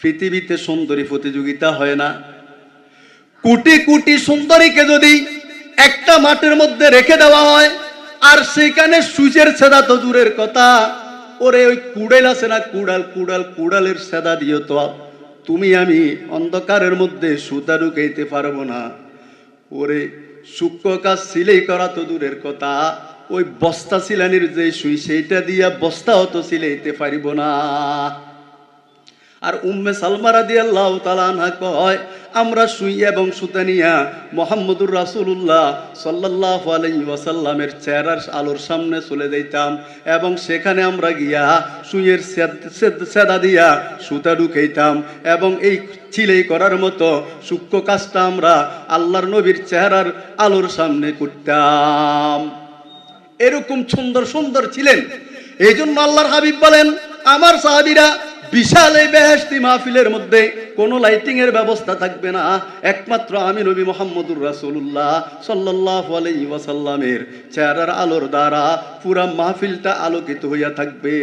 পৃথিবীতে সুন্দরী প্রতিযোগিতা হয় না? কোটি কোটি সুন্দরীকে যদি একটা মাঠের মধ্যে রেখে দেওয়া হয়, আর সেখানে সূর্যের ছেদা তো দূরের কথা, ওরে ওই কুড়াল আছে না, কুড়ালের ছেদা দিও তো তুমি আমি অন্ধকারের মধ্যে সুতা ঢুকাইতে পারবো না। ওরে সূক্ষ্ম কাজ সিলাই করা তো দূরের কথা, ওই বস্তা সিলানির যে সুই সেইটা দিয়া বস্তাও তো সিলাইতে পারিব না। আর উম্মে সালমা রাদিয়াল্লাহু তাআলা আনহা কয়, আমরা সুই এবং সুতা নিয়া মুহাম্মদুর রাসূলুল্লাহ সাল্লাল্লাহু আলাইহি ওয়াসাল্লামের চেহারার আলোর সামনে চলে যাইতাম, এবং সেখানে আমরা গিয়া সুইয়ের সেদা দিয়া সুতা ঢুকাইতাম, এবং এই চিলাই করার মতো সূক্ষ্ম কাজটা আমরা আল্লাহর নবীর চেহারার আলোর সামনে করতাম। এরকম সুন্দর সুন্দর ছিলেন। এই জন্য আল্লাহর হাবিব বলেন, আমার সাহাবীরা বিশাল এই বেহেশতি মাহফিলের মধ্যে কোনো লাইটিং এর ব্যবস্থা থাকবে না, একমাত্র আমি নবী মুহাম্মদুর রাসূলুল্লাহ সাল্লাল্লাহু আলাইহি ওয়াসাল্লামের চেহারার আলোর দ্বারা পুরা মাহফিলটা আলোকিত হইয়া থাকবে।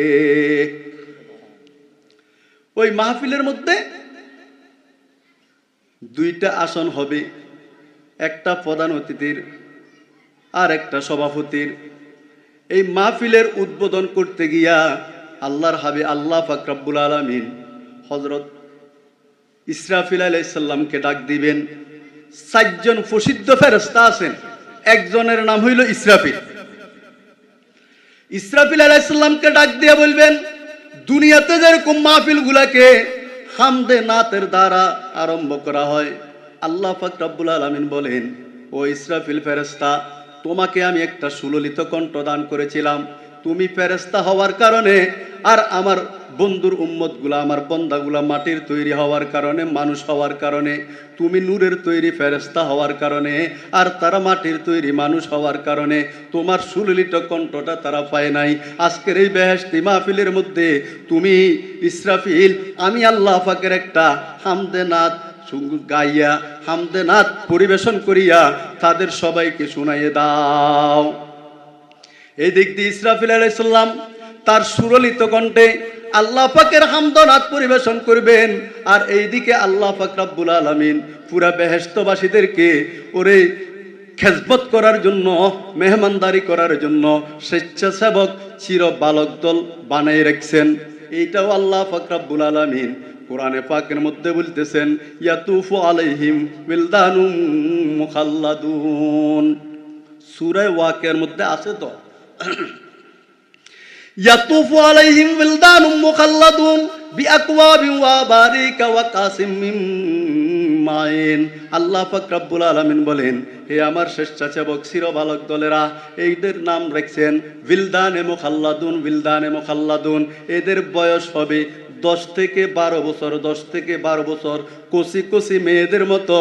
ওই মাহফিলের মধ্যে দুইটা আসন হবে, একটা প্রধান অতিথির আর একটা সভাপতির। এই মাহফিলের উদ্বোধন করতে গিয়া আল্লাহর হাবিব আল্লাহ পাক রব্বুল আলামিন হযরত ইসরাফিল আলাইহিস সালামকে ডাক দিবেন। 4 জন প্রসিদ্ধ ফেরেশতা আছেন, একজনের নাম হইল ইসরাফিল। ইসরাফিল আলাইহিস সালামকে ডাক দিয়ে বলবেন, দুনিয়াতে যেরকম মাহফিলগুলোকে হামদে নাতের দ্বারা আরম্ভ করা হয়, আল্লাহ পাক রব্বুল আলামিন বলেন, ও ইসরাফিল ফেরেশতা, তোমাকে আমি একটা সুললিত কণ্ঠ দান করেছিলাম। তুমি ফেরেশতা হওয়ার কারণে আর আমার বন্ধুর উম্মতগুলা, আমার বন্দাগুলা মাটির তৈরি হওয়ার কারণে, মানুষ হওয়ার কারণে, তুমি নূরের তৈরি ফেরেশতা হওয়ার কারণে আর তারা মাটির তৈরি মানুষ হওয়ার কারণে তোমার সুললিত কণ্ঠটা তারা পায় নাই। আজকের এই বেহেশতি মাহফিলের মধ্যে তুমি ইসরাফিল, আমি আল্লাহ পাকের একটা হামদে নাত গাইয়া, হামদে নাত পরিবেশন করিয়া তাদের সবাইকে শুনাইয়ে দাও। এই দিক দিয়ে ইসরাফিল আলাইহিস সালাম তার সুরলিত কণ্ঠে আল্লাহ পাকের হামদনাত পরিবেশন করবেন, আর এইদিকে আল্লাহ পাক রব্বুল আলামিন পুরা বেহেশতবাসীদেরকে ওরে খেজমত করার জন্য, মেহমানদারি করার জন্য স্বেচ্ছাসেবক চির বালক দল বানাই রাখছেন। এইটাও আল্লাহ পাক রব্বুল আলামিন কোরআনে পাকের মধ্যে বলতেছেন, ইয়াতুফু আলাইহিম বিলদানুম মুখাল্লাদুন। সূরা ওয়াকিয়ার মধ্যে আছে তো, ইয়াতুফু আলাইহিম বিলদানুম মুখাল্লাদুন বিআকওয়াবিন ওয়া বারিকা ওয়া কাসিম মিন মাইন। আল্লাহ পাক রব্বুল আলামিন বলেন, হে আমার স্বেচ্ছাসেবক চির বালক দলেরা, এইদের নাম রাখছেন বিলদানে মুখাল্লাদুন। বিলদানে মুখাল্লাদুন, এদের বয়স হবে 10 থেকে 12 বছর। 10 থেকে 12 বছর, কচি কচি মেয়েদের মতো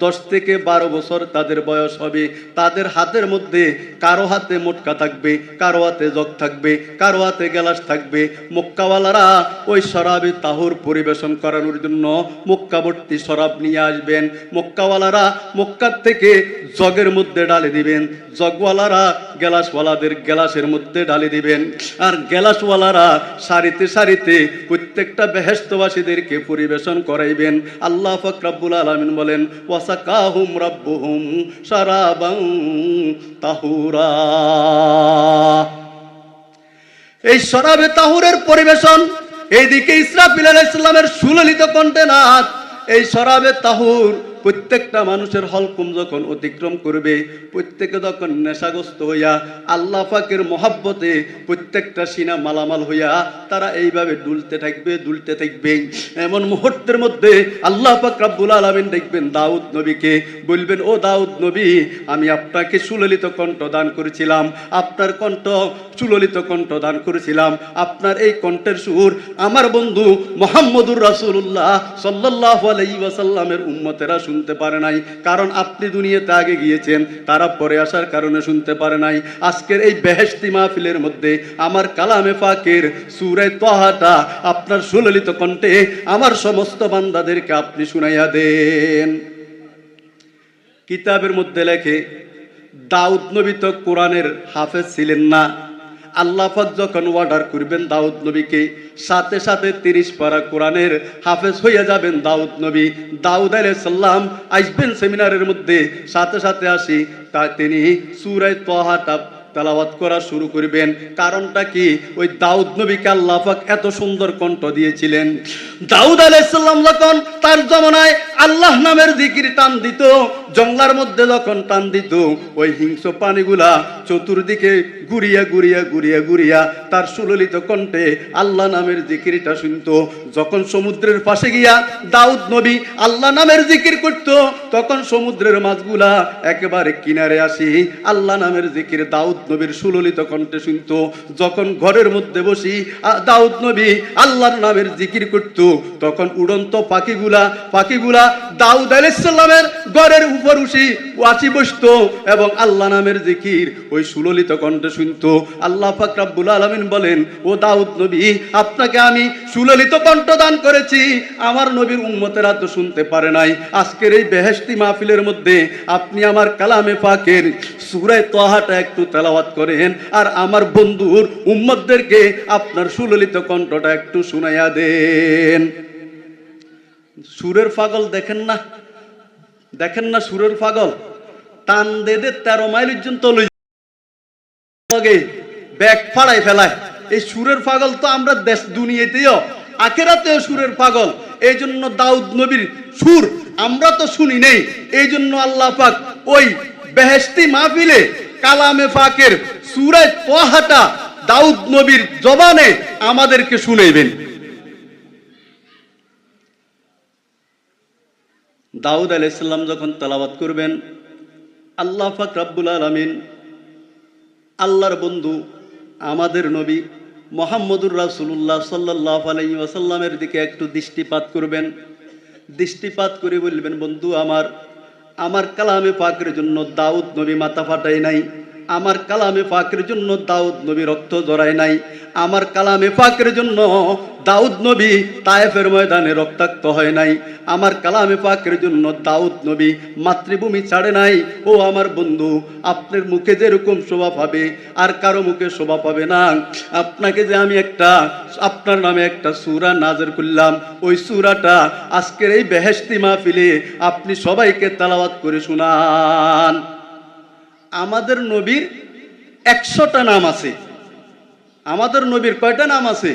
10 থেকে 12 বছর তাদের বয়স হবে। তাদের হাতের মধ্যে কারো হাতে মোটকা থাকবে, কারো হাতে জগ থাকবে, কারো হাতে গ্লাস থাকবে। মক্কাওয়ালারা ওই শরাবে তাহুর পরিবেশন করানোর জন্য মক্কাবর্তী শরাব নিয়ে আসবেন। মক্কাওয়ালারা মক্কার থেকে জগের মধ্যে ঢালে দিবেন, জগওয়ালারা গ্লাসওয়ালাদের গ্লাসের মধ্যে ঢালে দিবেন, আর গ্লাসওয়ালারা সারিতে সারিতে প্রত্যেকটা বেহেশতবাসীদেরকে পরিবেশন করাইবেন। আল্লাহ পাক রব্বুল আলামিন বলেন, ওয়াসাকাহুম রাব্বুহুম শারাবান তাহুরা। এই শরাবে তাহুরের পরিবেশন, এইদিকে ইসরাফিল আলাইহিস সালামের সুললিত কণ্ঠে নাদ। এই শরাবে তাহুর প্রত্যেকটা মানুষের হলকুম যখন অতিক্রম করবে, প্রত্যেকে যখন নেশাগ্রস্ত হইয়া আল্লাহ পাকের মহাব্বতে প্রত্যেকটা সিনা মালামাল হইয়া তারা এইভাবে দুলতে থাকবে, দুলতে থাকবে। এমন মুহূর্তের মধ্যে আল্লাহ পাক রব্বুল আলামিন দেখবেন দাউদ নবীকে, বলবেন, ও দাউদ নবী, আমি আপনাকে সুললিত কণ্ঠ দান করেছিলাম, আপনার কণ্ঠ সুললিত কণ্ঠ দান করেছিলাম। আপনার এই কণ্ঠের সুর আমার বন্ধু মুহাম্মদুর রাসূলুল্লাহ সাল্লাল্লাহু আলাইহি ওয়াসাল্লামের উম্মতেরা শুনতে পারে নাই, কারণ আপনি দুনিয়াতে আগে গিয়েছেন, তারা পরে আসার কারণে শুনতে পারে নাই। আজকের এই বেহেশতি মাহফিলের মধ্যে আমার কালামে পাকের সূরা তাহাটা আপনার সুললিত কণ্ঠে আমার সমস্ত বান্দাদেরকে আপনি শুনাইয়া দেন। কিতাবের মধ্যে লেখে, দাউদ নবী তো কোরআনের হাফেজ ছিলেন না, আল্লাহ পাক যখন অর্ডার করবেন দাউদ নবীকে, সাথে সাথে 30 পারা কোরআনের হাফেজ হয়ে যাবেন দাউদ নবী। দাউদ আলাইহিস সালাম আসবেন সেমিনারের মধ্যে, সাথে সাথে আসি তা তিনি সূরা তাহা তেলাওয়াত করা শুরু করবেন। কারণটা কি? ওই দাউদ নবীকে আল্লাহ পাক এত সুন্দর কণ্ঠ দিয়েছিলেন। দাউদ আলাইহিস সালাম যখন তার জমানায় আল্লাহ নামের জিকির টান দিত, জঙ্গলার মধ্যে যখন টান দিত, ওই হিংস্র প্রাণীগুলা চতুর্দিকে ঘুরিয়া ঘুরিয়া ঘুরিয়া ঘুরিয়া তার সুললিত কণ্ঠে আল্লাহ নামের জিকিরটা শুনত। যখন সমুদ্রের পাশে গিয়া দাউদ নবী আল্লাহ নামের জিকির করত, তখন সমুদ্রের মাছগুলা একেবারে কিনারে আসি আল্লাহ নামের জিকির দাউদ নবীর সুললিত কণ্ঠে শুনত। যখন ঘরের মধ্যে বসি দাউদ নবী আল্লাহর নামের জিকির করত, তখন উড়ন্ত পাখিগুলা দাউদ আলাইহিস সালামের ঘরের উপর আসি বসতো এবং আল্লাহ নামের জিকির ওই সুললিত কণ্ঠে শুনত। আল্লাহ পাক রব্বুল আলামিন বলেন, ও দাউদ নবী, আপনাকে আমি সুললিত কণ্ঠ দান করেছি, আমার নবীর উম্মতেরা তো শুনতে পারে নাই। আজকের এই বেহেশতি মাহফিলের মধ্যে আপনি আমার কালামে পাকের সূরা তাহাটা একটু তেলাওয়াত করেন, আর আমার বন্ধুর উম্মতদেরকে আপনার সুললিত কণ্ঠটা একটু শুনাইয়া দেন। সুরের পাগল দেখেন না সুরের পাগল টান দে 13 মাইল পর্যন্ত ব্যাগ ফাড়াই ফেলায়। এই সুরের পাগল তো আমরা দেশ দুনিয়াতেও আখিরাতেও সুরের পাগল। এই জন্য দাউদ নবীর সুর আমরা তো শুনি নেই, এই জন্য আল্লাহ পাক ওই বেহেশতি মাহফিলে কালামে পাকের সূরা তাহাটা দাউদ নবীর জবানে আমাদেরকে শুনাইবেন। দাউদ আলাইহিস সালাম যখন তেলাওয়াত করবেন, আল্লাহ পাক রব্বুল আলামিন আল্লাহর বন্ধু আমাদের নবী মুহাম্মদুর রাসূলুল্লাহ সাল্লাল্লাহু আলাইহি ওয়াসাল্লামের দিকে একটু দৃষ্টিপাত করবেন। দৃষ্টিপাত করে বলবেন, বন্ধু আমার কালামে পাকের জন্য দাউদ নবী মাথা ফাটায় নাই, আমার কালামে পাকের জন্য দাউদ নবী রক্ত জড়ায় নাই, আমার কালামে পাকের জন্য দাউদ নবী তায়েফের ময়দানে রক্তাক্ত হয় নাই, আমার কালামে পাকের জন্য দাউদ নবী মাতৃভূমি ছাড়ে নাই। ও আমার বন্ধু, আপনার মুখে যেরকম শোভা পাবে আর কারো মুখে শোভা পাবে না। আপনাকে যে আমি আপনার নামে একটা সূরা নাযিল করলাম, ওই সূরাটা আজকের এই বেহেশতি মাহফিলে আপনি সবাইকে তেলাওয়াত করে শুনান। আমাদের নবীর 100টা নাম আছে। আমাদের নবীর কয়টা নাম আছে?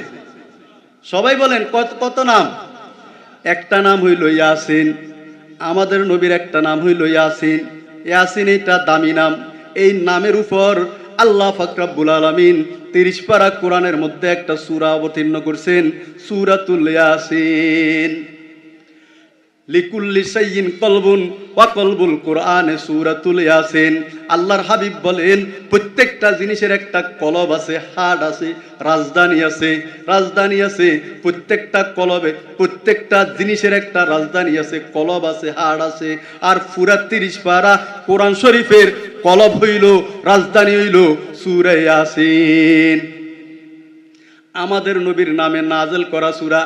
সবাই বলেন কত নাম? একটা নাম হইল ইয়াসিন। আমাদের নবীর একটা নাম হইল ইয়াসিন। ইয়াসিন এটা দামি নাম। এই নামের উপর আল্লাহ পাক রব্বুল আলামিন 30 পারা কোরআনের মধ্যে একটা সূরা অবতীর্ণ করছেন, সূরাতুল ইয়াসিন। লিকুল্লি শাইইন কলবুন ওয়া কলবুল কোরআনে সূরাতুল ইয়াসিন। আল্লাহর হাবিব বলেন, প্রত্যেকটা জিনিসের একটা কলব আছে, হাড় আছে, রাজধানী আছে। প্রত্যেকটা কলবে, প্রত্যেকটা জিনিসের একটা রাজধানী আছে, কলব আছে, হাড় আছে। আর পুরা 30 পারা কোরআন শরীফের কলব হইল, রাজধানী হইল সূরা ইয়াসিন। আমাদের নবীর নামে নাযিল করা সূরা।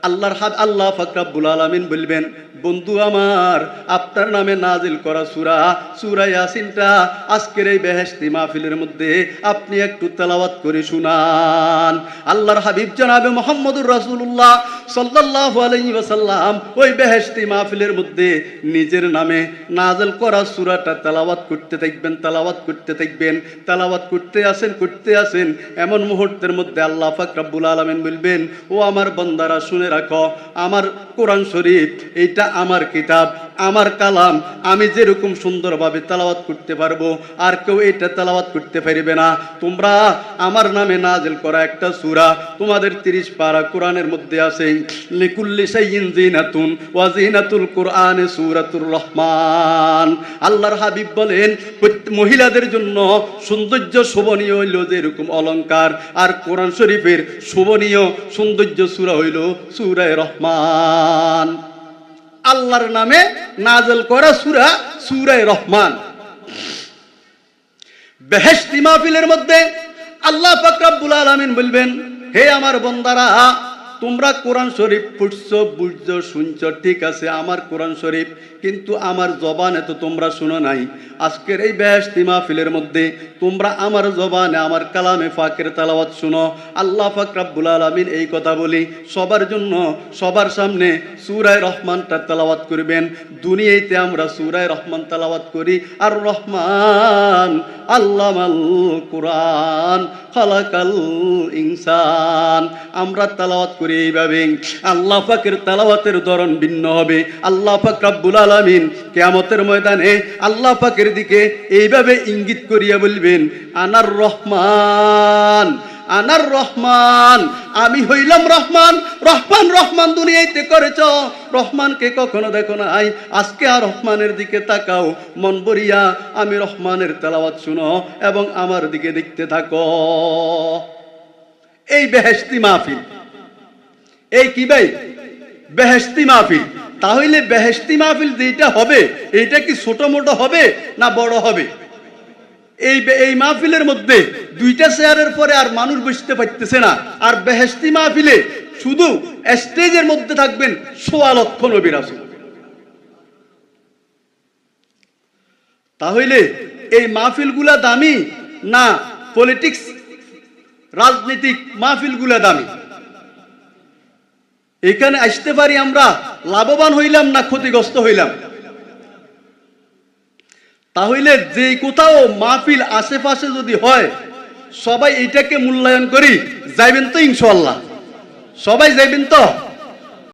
আল্লাহ পাক রব্বুল আলামিন বলবেন, বন্ধু আমার, আপনার নামে নাযিল করা সূরা ইয়াসিনটা আজকের এই বেহেশতি মাহফিলের মধ্যে আপনি একটু তেলাওয়াত করে শুনান। আল্লাহর হাবিব জনাবে মুহাম্মদুর রাসূলুল্লাহ সাল্লাল্লাহু আলাইহি ওয়াসাল্লাম ওই বেহেশতি মাহফিলের মধ্যে নিজের নামে নাযিল করা সূরাটা তেলাওয়াত করতে থাকবেন। তেলাওয়াত করতে আসেন। এমন মুহূর্তের মধ্যে আল্লাহ পাক রব্বুল আলামিন বলবেন, ও আমার বান্দারা শুনে রাখো, আমার কোরআন শরীফ এটা আমার কিতাব, আমার কালাম। আমি যেরকম সুন্দরভাবে তেলাওয়াত করতে পারবো আর কেউ এটা তেলাওয়াত করতে পারবে না। তোমরা আমার নামে নাযিল করা একটা সূরা তোমাদের 30 পারা কোরআনের মধ্যে আছে। লিকুল্লি শাইইন জিনাতুন ওয়া জিনাতুল কোরআনে সূরাতুর রহমান। আল্লাহর হাবিব বলেন, মহিলাদের জন্য সৌন্দর্য শোভনীয় হইল যেরকম অলংকার, আর কোরআন শরীফের শোভনীয় সৌন্দর্য সূরা হইল সূরা রহমান। আল্লাহর নামে নাযিল করা সূরা রহমান। বেহেশতি মাহফিলের মধ্যে আল্লাহ পাক রব্বুল আলামিন বলবেন, হে আমার বান্দারা, তোমরা কোরআন শরীফ পড়ছো, বুঝছো, শুনছো, ঠিক আছে, আমার কোরআন শরীফ, কিন্তু আমার জবানে তো তোমরা শুনো নাই। আজকের এই বেহেশতি মাহফিলের মধ্যে তোমরা আমার জবানে আমার কালামে ফাকের তেলাওয়াত শুনো। আল্লাহ পাক রব্বুল আলামিন এই কথা বলি সবার জন্য, সবার সামনে সূরা রহমানটা তেলাওয়াত করবেন। দুনিয়াতে আমরা সূরা রহমান তেলাওয়াত করি, আর রহমান আল্লামাল কুরআন খালাকাল ইনসান, আমরা তেলাওয়াত করি এইভাবে। আল্লাহ পাকের তেলাওয়াতের ধরন ভিন্ন হবে। আল্লাহ পাক রব্বুল আলামিন কিয়ামতের ময়দানে আল্লাহ পাকের দিকে এইভাবে ইঙ্গিত করিয়া বলবেন, আনার রহমান, আনার রহমান, আমি হইলাম রহমান। রহমান রহমান দুনিয়াতে করেছ, রহমানকে কখনো দেখো নাই, আজকে আর রহমানের দিকে তাকাও, মন ভরিয়া আমি রহমানের তেলাওয়াত শুনো এবং আমার দিকে দেখতে থাকো। এই বেহেশতি মাহফিল, এই কি ভাই বেহেশতি মাহফিল। তাহলে বেহেশতি মাহফিল যেটা হবে এইটা কি ছোট মোটো হবে না বড় হবে? এই মাহফিলের মধ্যে দুইটা চেয়ারের পরে আর মানুষ বসতে পারতেছে না। আর বেহেশতি মাহফিলে শুধু স্টেজের মধ্যে থাকবেন ১৬ লক্ষ নবী রাসূল। তাহলে এই মাহফিলগুলা দামি না পলিটিক্স রাজনৈতিক মাহফিলগুলা দামি? এখানে আসতে পারি আমরা লাভবান হইলাম না ক্ষতিগ্রস্ত হইলাম? তাহলে যে কোথাও মাহফিল আশেপাশে যদি হয় সবাই এটাকে মূল্যায়ন করি, যাইবেন তো ইনশাআল্লাহ? সবাই যাইবেন তো?